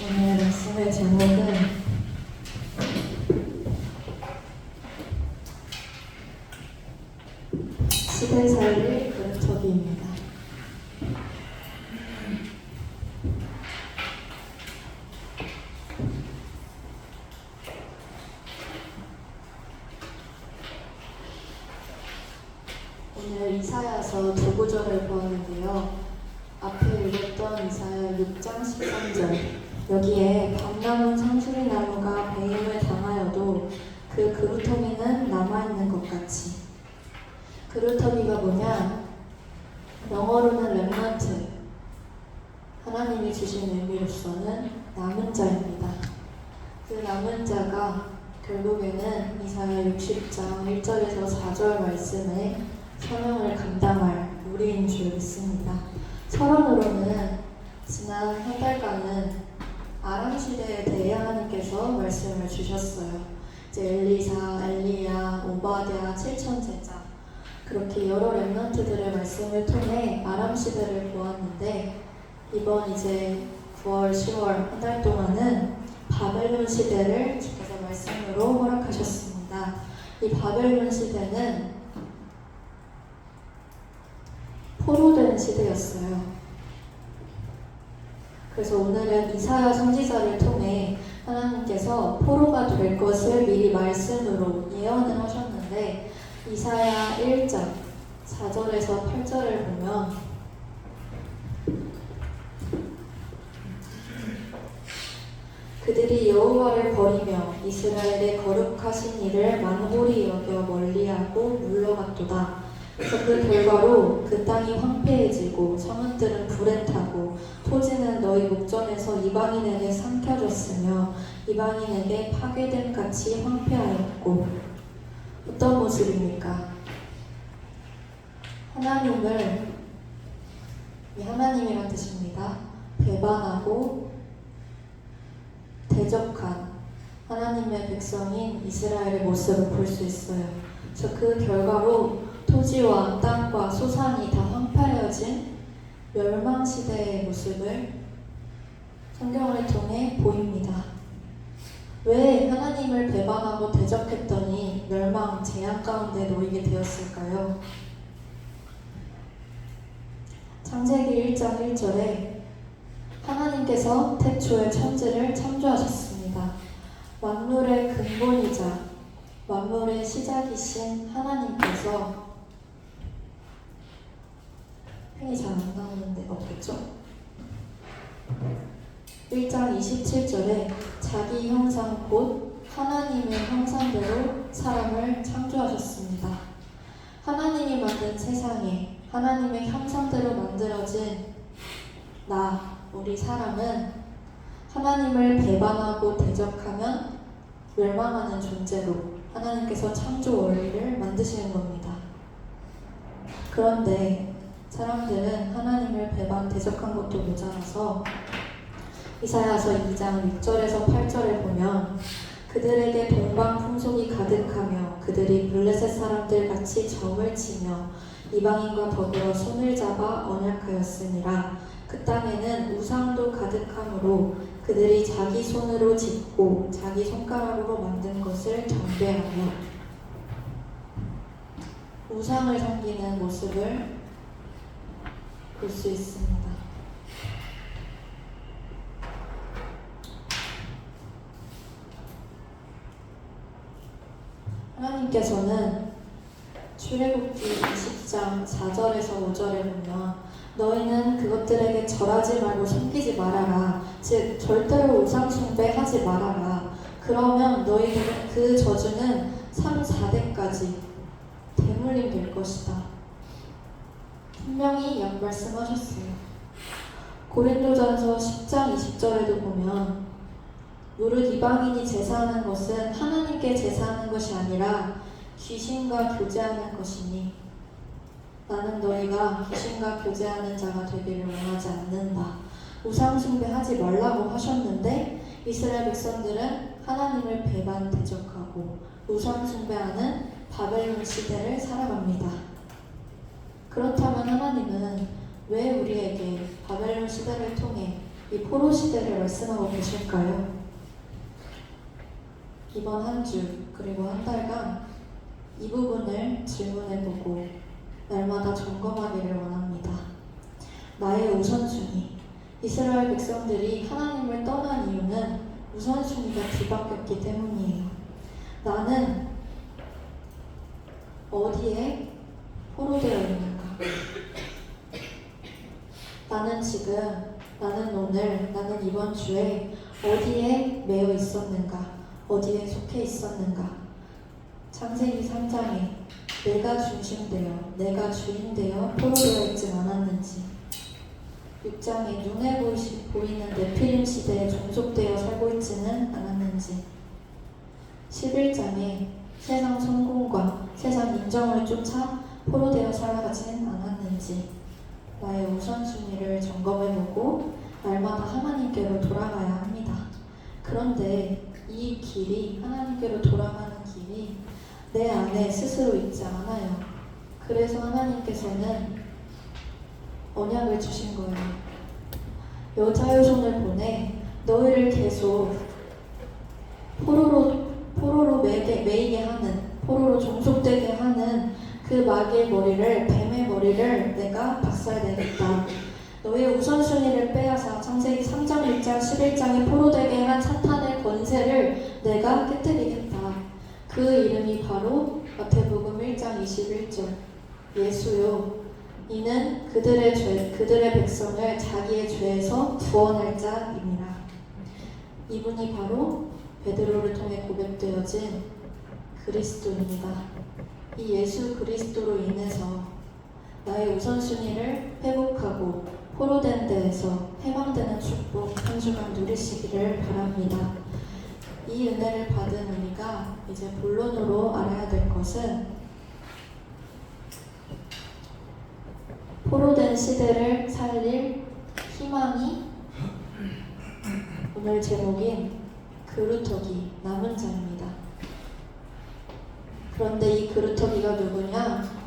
오늘 말씀의 제목은 시대 살릴 그루터기입니다. 오늘 이사야서 두 구절을 보았는데요. 앞에 읽었던 이사야 6장 13절, 여기에 밤나무 상수리나무가 배임을 당하여도 그 그루터기는 남아있는 것 같이. 그루터기가 뭐냐? 영어로는 렘넌트, 하나님이 주신 의미로서는 남은 자입니다. 그 남은 자가 결국에는 이사야 60장 1절에서 4절 말씀의 사명을 감당할 우리인 줄 믿습니다. 서론으로는 지난 한 달간은 아람 시대에 대해 하나님께서 말씀을 주셨어요. 이제 엘리사, 엘리야, 오바댜, 7천 제자, 그렇게 여러 렘넌트들의 말씀을 통해 아람 시대를 보았는데, 이번 이제 9월, 10월 한 달 동안은 바벨론 시대를 주께서 말씀으로 허락하셨습니다. 이 바벨론 시대는 포로된 시대였어요. 그래서 오늘은 이사야 선지자를 통해 하나님께서 포로가 될 것을 미리 말씀으로 예언을 하셨는데, 이사야 1장 4절에서 8절을 보면 그들이 여호와를 버리며 이스라엘의 거룩하신 이를 만홀히 여겨 멀리하고 물러갔도다. 그래서 그 결과로 그 땅이 황폐해지고 성읍들은 불에 타고 토지는 너희 목전에서 이방인에게 삼켜졌으며 이방인에게 파괴됨 같이 황폐하였고. 어떤 모습입니까? 하나님이란 뜻입니다. 배반하고 대적한 하나님의 백성인 이스라엘의 모습을 볼 수 있어요. 그래서 그 결과로 토지와 땅과 소산이 다 황폐해진 멸망시대의 모습을 성경을 통해 보입니다. 왜 하나님을 배반하고 대적했더니 멸망, 재앙 가운데 놓이게 되었을까요? 창세기 1장 1절에 하나님께서 태초에 천지를 창조하셨습니다. 만물의 근본이자 만물의 시작이신 하나님께서, 펜이 잘 안 나오는데 없겠죠? 1장 27절에 자기 형상 곧 하나님의 형상대로 사람을 창조하셨습니다. 하나님이 만든 세상에 하나님의 형상대로 만들어진 우리 사람은 하나님을 배반하고 대적하면 멸망하는 존재로 하나님께서 창조 원리를 만드시는 겁니다. 그런데 사람들은 하나님을 배반, 대적한 것도 모자라서 이사야서 2장 6절에서 8절을 보면 그들에게 동방 풍속이 가득하며 그들이 블레셋 사람들 같이 점을 치며 이방인과 더불어 손을 잡아 언약하였으니라. 그 땅에는 우상도 가득하므로 그들이 자기 손으로 짓고 자기 손가락으로 만든 것을 경배하며. 우상을 섬기는 모습을 볼 수 있습니다. 하나님께서는 출애굽기 20장 4절에서 5절에 보면 너희는 그것들에게 절하지 말고 섬기지 말아라. 즉 절대로 우상 숭배하지 말아라. 그러면 너희들은 그 저주는 3, 4대까지 대물림 될 것이다. 분명히 말씀하셨어요. 고린도전서 10장 20절에도 보면 무릇 이방인이 제사하는 것은 하나님께 제사하는 것이 아니라 귀신과 교제하는 것이니 나는 너희가 귀신과 교제하는 자가 되기를 원하지 않는다. 우상 숭배하지 말라고 하셨는데 이스라엘 백성들은 하나님을 배반, 대적하고 우상 숭배하는 바벨론 시대를 살아갑니다. 그렇다면 하나님은 왜 우리에게 바벨론 시대를 통해 이 포로 시대를 말씀하고 계실까요? 이번 한 주 그리고 한 달간 이 부분을 질문해보고 날마다 점검하기를 원합니다. 나의 우선순위. 이스라엘 백성들이 하나님을 떠난 이유는 우선순위가 뒤바뀌었기 때문이에요. 나는 어디에 포로되어 있는가? 나는 지금, 나는 오늘, 나는 이번 주에 어디에 매여 있었는가? 어디에 속해 있었는가? 창세기 3장에 내가 중심되어, 내가 주인되어 포로되어 있지 않았는지, 6장에 눈에 보이는 네피림 시대에 종속되어 살고 있지는 않았는지, 11장에 세상 성공과 세상 인정을 쫓아 포로되어 살아가진 않았는지, 나의 우선순위를 점검해보고 날마다 하나님께로 돌아가야 합니다. 그런데 이 길이, 하나님께로 돌아가는 길이 내 안에 스스로 있지 않아요. 그래서 하나님께서는 언약을 주신 거예요. 여자여손을 보내 너희를 계속 포로로 매이게 하는, 포로로 종속되게 하는 그 마귀의 머리를, 뱀의 머리를 내가 박살내겠다. 너의 우선순위를 빼앗아 창세기 3장, 6장, 11장에 포로되게 한 사탄의 권세를 내가 깨뜨리겠다. 그 이름이 바로 마태복음 1장 21절 예수요. 이는 그들의 백성을 자기의 죄에서 구원할 자입니다. 이분이 바로 베드로를 통해 고백되어진 그리스도입니다. 이 예수 그리스도로 인해서 나의 우선순위를 회복하고 포로된 데에서 해방되는 축복 한 주간 누리시기를 바랍니다. 이 은혜를 받은 우리가 이제 본론으로 알아야 될 것은 포로된 시대를 살릴 희망이 오늘 제목인 그루터기 남은 자입니다. 그런데 이 그루터기가 누구냐?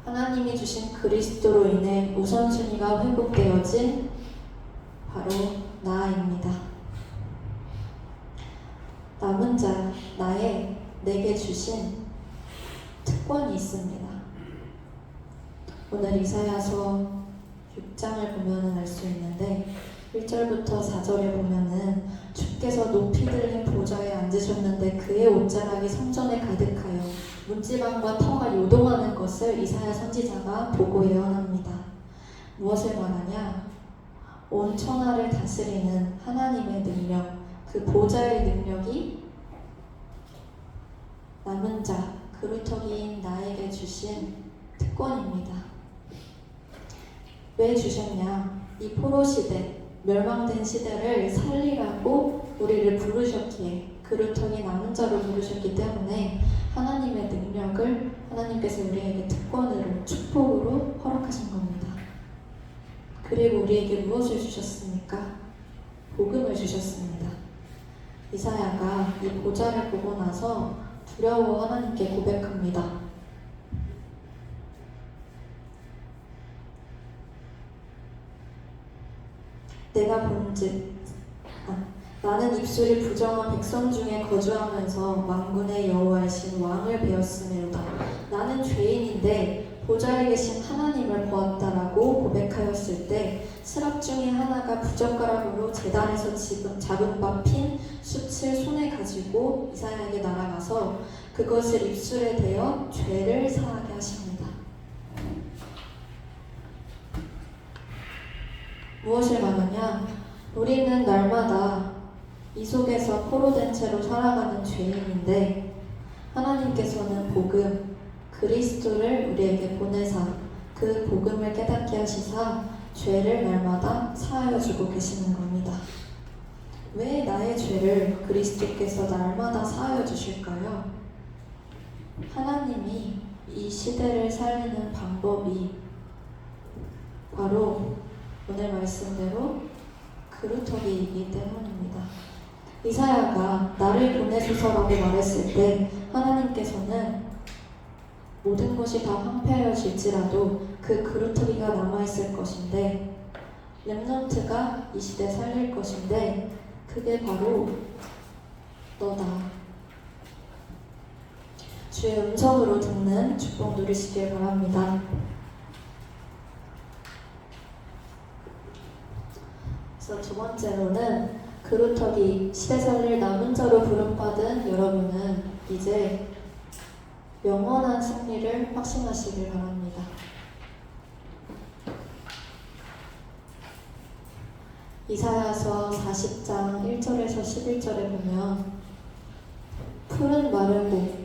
하나님이 주신 그리스도로 인해 우선순위가 회복되어진 바로 나입니다. 남은 자, 내게 주신 특권이 있습니다. 오늘 이사야서 6장을 보면 알 수 있는데 1절부터 4절에 보면은 주께서 높이 들린 보좌에 앉으셨는데 그의 옷자락이 성전에 가득하여 문지방과 터가 요동하는 것을 이사야 선지자가 보고 예언합니다. 무엇을 말하냐? 온 천하를 다스리는 하나님의 능력, 그 보좌의 능력이 남은 자, 그루터기인 나에게 주신 특권입니다. 왜 주셨냐? 이 포로 시대, 멸망된 시대를 살리라고 우리를 부르셨기에, 그루터기 남은 자로 부르셨기 때문에 하나님의 능력을 하나님께서 우리에게 특권으로, 축복으로 허락하신 겁니다. 그리고 우리에게 무엇을 주셨습니까? 복음을 주셨습니다. 이사야가 이 보좌를 보고 나서 두려워 하나님께 고백합니다. 내가 본즉 나는 입술이 부정한 백성 중에 거주하면서 만군의 여호와이신 왕을 배웠으므로다. 나는 죄인인데 보좌에 계신 하나님을 보았다라고 고백하였을 때 스랍 중에 하나가 부젓가락으로 제단에서 잡은 바 핀 숯을 손에 가지고 이사야에게 날아가서 그것을 입술에 대어 죄를 사하게 하십니다. 무엇을 말하냐? 우리는 날마다 이 속에서 포로된 채로 살아가는 죄인인데 하나님께서는 복음, 그리스도를 우리에게 보내사 그 복음을 깨닫게 하시사 죄를 날마다 사하여 주고 계시는 겁니다. 왜 나의 죄를 그리스도께서 날마다 사하여 주실까요? 하나님이 이 시대를 살리는 방법이 바로 오늘 말씀대로 그루터기이기 때문입니다. 이사야가 나를 보내소서라고 말했을 때 하나님께서는 모든 것이 다 황폐하여질지라도 그 그루터기가 남아있을 것인데 렘넌트가 이 시대 살릴 것인데 그게 바로 너다. 주의 음성으로 듣는 축복 누리시길 바랍니다. 그래서 두 번째로는 그루터기 시대 살릴 남은 자로 부름받은 여러분은 이제 영원한 승리를 확신하시길 바랍니다. 이사야서 40장 1절에서 11절에 보면 풀은 마르고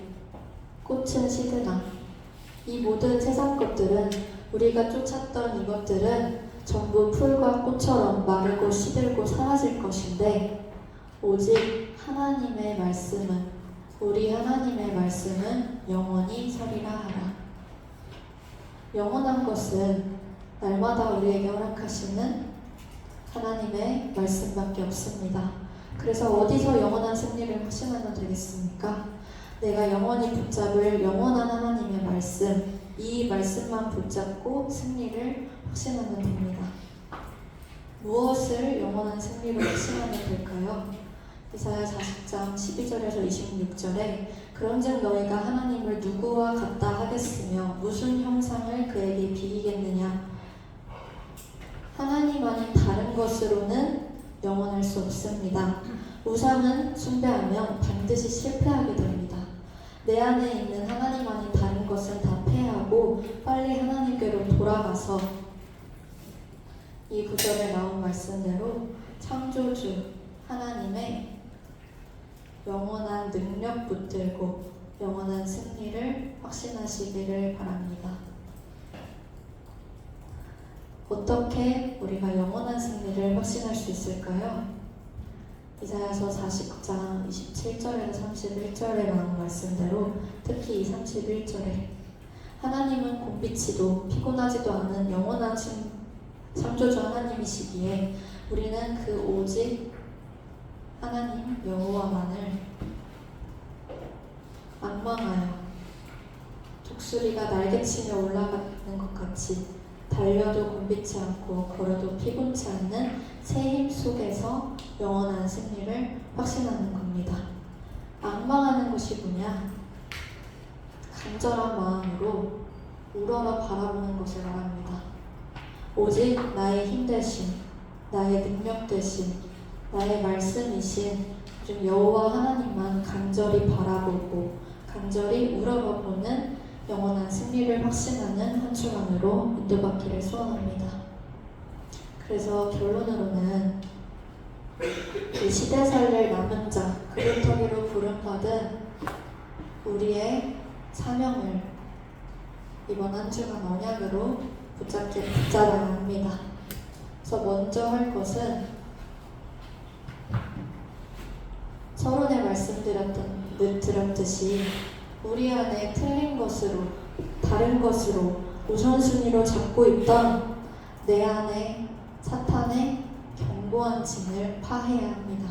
꽃은 시드나 이 모든 세상 것들은 우리가 쫓았던 이것들은 전부 풀과 꽃처럼 마르고 시들고 사라질 것인데 오직 하나님의 말씀은 우리 하나님의 말씀은 영원히 서리라 하라. 영원한 것은 날마다 우리에게 허락하시는 하나님의 말씀밖에 없습니다. 그래서 어디서 영원한 승리를 확신하면 되겠습니까? 내가 영원히 붙잡을 영원한 하나님의 말씀, 이 말씀만 붙잡고 승리를 확신하면 됩니다. 무엇을 영원한 승리로 확신하면 될까요? 이사야 40장 12절에서 26절에 그런즉 너희가 하나님을 누구와 같다 하겠으며 무슨 형상을 그에게 비기겠느냐? 하나님 아닌 다른 것으로는 영원할 수 없습니다. 우상은 숭배하면 반드시 실패하게 됩니다. 내 안에 있는 하나님 아닌 다른 것은 다 패하고 빨리 하나님께로 돌아가서 이 구절에 나온 말씀대로 창조주 하나님의 영원한 능력 붙들고 영원한 승리를 확신하시기를 바랍니다. 어떻게 우리가 영원한 승리를 확신할 수 있을까요? 이사야서 40장 27절에서 31절에 나온 말씀대로 특히 이 31절에 하나님은 곰비치도 피곤하지도 않은 영원한 창조주 하나님이시기에 우리는 그 오직 하나님 여호와만을 앙망하여 독수리가 날개치며 올라가는 것 같이 달려도 곤비치 않고 걸어도 피곤치 않는 새 힘 속에서 영원한 승리를 확신하는 겁니다. 앙망하는 것이 뭐냐? 간절한 마음으로 우러러 바라보는 것을 말합니다. 오직 나의 힘 대신, 나의 능력 대신, 나의 말씀이신 좀 여호와 하나님만 간절히 바라보고 간절히 우러러보는 영원한 승리를 확신하는 한 주간으로 인도받기를 소원합니다. 그래서 결론으로는 이 시대 살릴 남은 자, 그루터기로 부름받은 우리의 사명을 이번 한 주간 언약으로 붙잡아야 합니다. 그래서 먼저 할 것은 서론에 말씀드렸듯이 우리 안에 틀린 것으로, 다른 것으로, 우선순위로 잡고 있던 내 안에 사탄의 견고한 진을 파해야 합니다.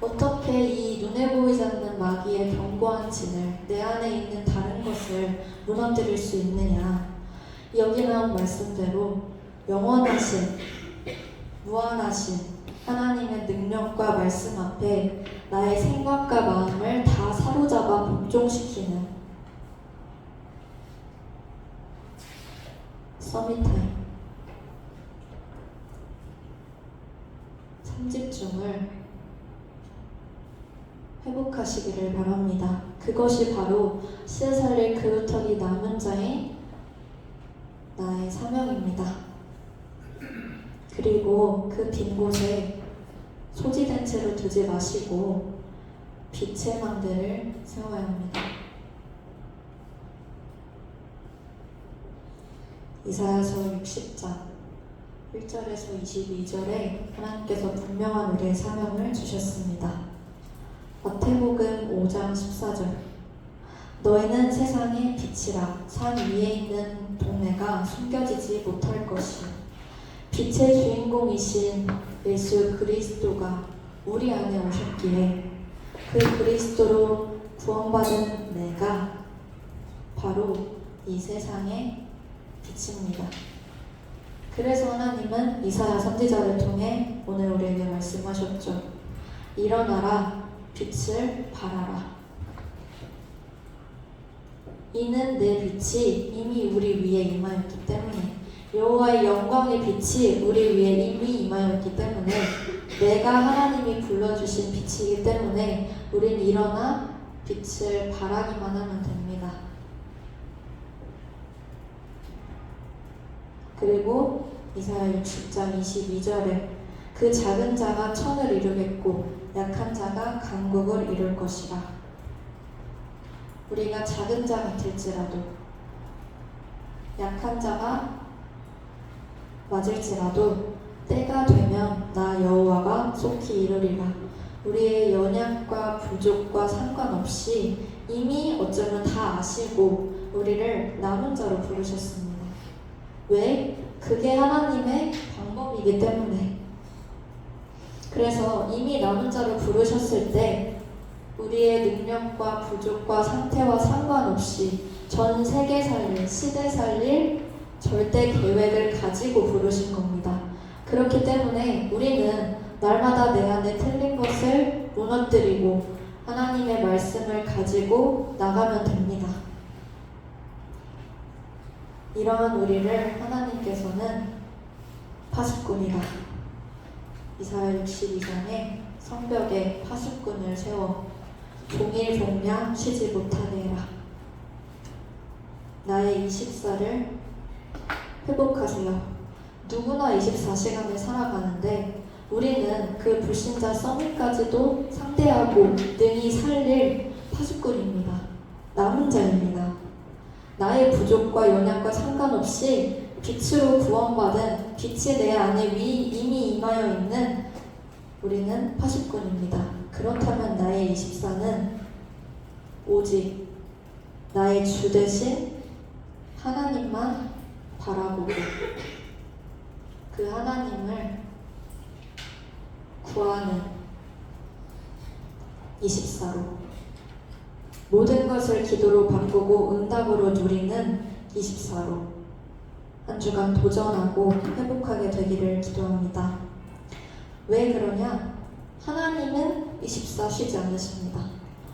어떻게 이 눈에 보이지 않는 마귀의 견고한 진을 내 안에 있는 다른 것을 무너뜨릴 수 있느냐? 여기 나온 말씀대로 영원하신, 무한하신 하나님의 능력과 말씀 앞에 나의 생각과 마음을 다 사로잡아 복종시키는 서밋타임 3집중을 회복하시기를 바랍니다. 그것이 바로 시대 살릴 그루터기 남은 자인 나의 사명입니다. 그리고 그 빈 곳에 소지된 채로 두지 마시고 빛의 망대를 세워야 합니다. 이사야서 60장 1절에서 22절에 하나님께서 분명한 우리의 사명을 주셨습니다. 마태복음 5장 14절 너희는 세상의 빛이라 산 위에 있는 동네가 숨겨지지 못할 것이요 빛의 주인공이신 예수 그리스도가 우리 안에 오셨기에 그 그리스도로 구원받은 내가 바로 이 세상의 빛입니다. 그래서 하나님은 이사야 선지자를 통해 오늘 우리에게 말씀하셨죠. 일어나라, 빛을 발하라. 이는 내 빛이 이미 우리 위에 임하였기 때문에, 여호와의 영광의 빛이 우리 위에 이미 임하였기 때문에, 내가 하나님이 불러주신 빛이기 때문에 우린 일어나 빛을 발하기만 하면 됩니다. 그리고 이사야 60장 22절에 그 작은 자가 천을 이루겠고 약한 자가 강국을 이룰 것이라. 우리가 작은 자 같을지라도, 약한 자가 맞을지라도 때가 되면 나 여호와가 속히 이루리라. 우리의 연약과 부족과 상관없이 이미 어쩌면 다 아시고 우리를 남은 자로 부르셨습니다. 왜? 그게 하나님의 방법이기 때문에. 그래서 이미 남은 자로 부르셨을 때 우리의 능력과 부족과 상태와 상관없이 전 세계 살릴, 시대 살릴 절대 계획을 가지고 부르신 겁니다. 그렇기 때문에 우리는 날마다 내 안에 틀린 것을 무너뜨리고 하나님의 말씀을 가지고 나가면 됩니다. 이러한 우리를 하나님께서는 파수꾼이다. 이사야 62장에 성벽에 파수꾼을 세워 종일 종량 쉬지 못하게 해라. 나의 24를 회복하세요. 누구나 24시간을 살아가는데 우리는 그 불신자 써니까지도 상대하고 능히 살릴 파수꾼입니다. 남은 자입니다. 나의 부족과 연약과 상관없이 빛으로 구원받은 빛이 내 안에 이미 임하여 있는 우리는 파수꾼입니다. 그렇다면 나의 24는 오직 나의 주 대신 하나님만 바라보고 그 하나님을 구하는 24로, 모든 것을 기도로 바꾸고 응답으로 누리는 24로 한 주간 도전하고 회복하게 되기를 기도합니다. 왜 그러냐? 하나님은 24 쉬지 않으십니다.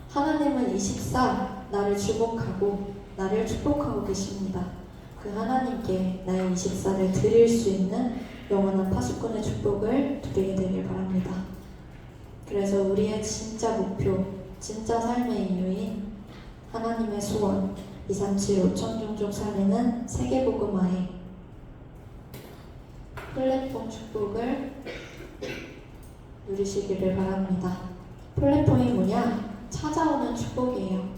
하나님은 24 나를 주목하고 나를 축복하고 계십니다. 그 하나님께 나의 24를 드릴 수 있는 영원한 파수꾼의 축복을 누리게 되길 바랍니다. 그래서 우리의 진짜 목표, 진짜 삶의 이유인 하나님의 소원, 237 5천 종족 살리는 세계복음화의 플랫폼 축복을 누리시기를 바랍니다. 플랫폼이 뭐냐? 찾아오는 축복이에요.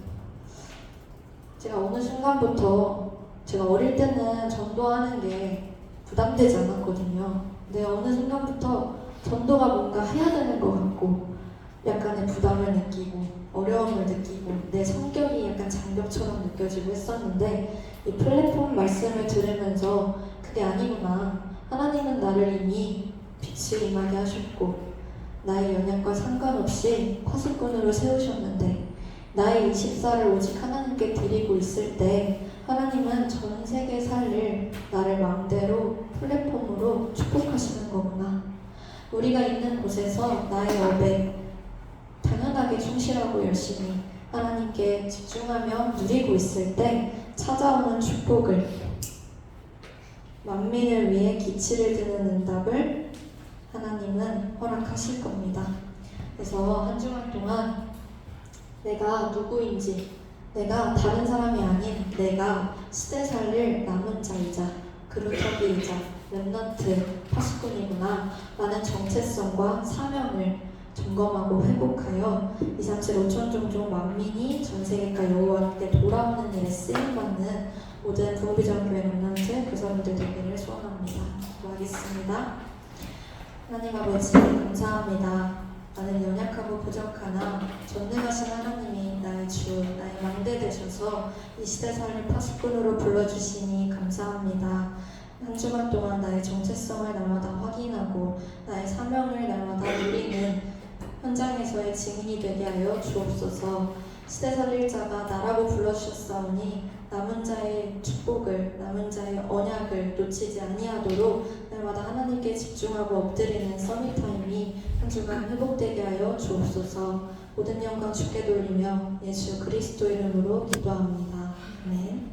제가 어느 순간부터, 제가 어릴 때는 전도하는 게 부담되지 않았거든요. 근데 어느 순간부터 전도가 뭔가 해야 되는 것 같고 약간의 부담을 느끼고 어려움을 느끼고 내 성격이 약간 장벽처럼 느껴지고 했었는데, 이 플랫폼 말씀을 들으면서 그게 아니구나, 하나님은 나를 이미 빛을 임하게 하셨고 나의 연약과 상관없이 파수꾼으로 세우셨는데, 나의 24를 오직 하나님께 드리고 있을 때 하나님은 전 세계 살릴 나를 마음대로 플랫폼으로 축복하시는 거구나. 우리가 있는 곳에서 나의 업에 당연하게 충실하고 열심히 하나님께 집중하며 누리고 있을 때 찾아오는 축복을, 만민을 위해 기치를 드는 응답을 하나님은 허락하실 겁니다. 그래서 한 주간 동안 내가 누구인지, 내가 다른 사람이 아닌 내가 시대 살릴 남은 자이자 그루터기이자 렘넌트 파수꾼이구나 라는 정체성과 사명을 점검하고 회복하여 237 5천 종족 만민이 전 세계가 여호와께 돌아오는 일에 쓰임받는 모든 부흥비전교회 렘넌트 교사분들 되기를 소원합니다. 기도하겠습니다. 하나님 아버지, 감사합니다. 나는 연약하고 부족하나 전능하신 하나님이 나의 주, 나의 망대 되셔서 이 시대 살릴 파수꾼으로 불러주시니 감사합니다. 한 주간 동안 나의 정체성을 날마다 확인하고 나의 사명을 날마다 누리는 현장에서의 증인이 되게 하여 주옵소서. 시대 살릴 자가 나라고 불러주셨사오니 남은 자의 축복을, 남은 자의 언약을 놓치지 아니하도록 날마다 하나님께 집중하고 엎드리는 서밋타임이 한 주간 회복되게 하여 주옵소서. 모든 영광 주께 돌리며 예수 그리스도 이름으로 기도합니다. 아멘.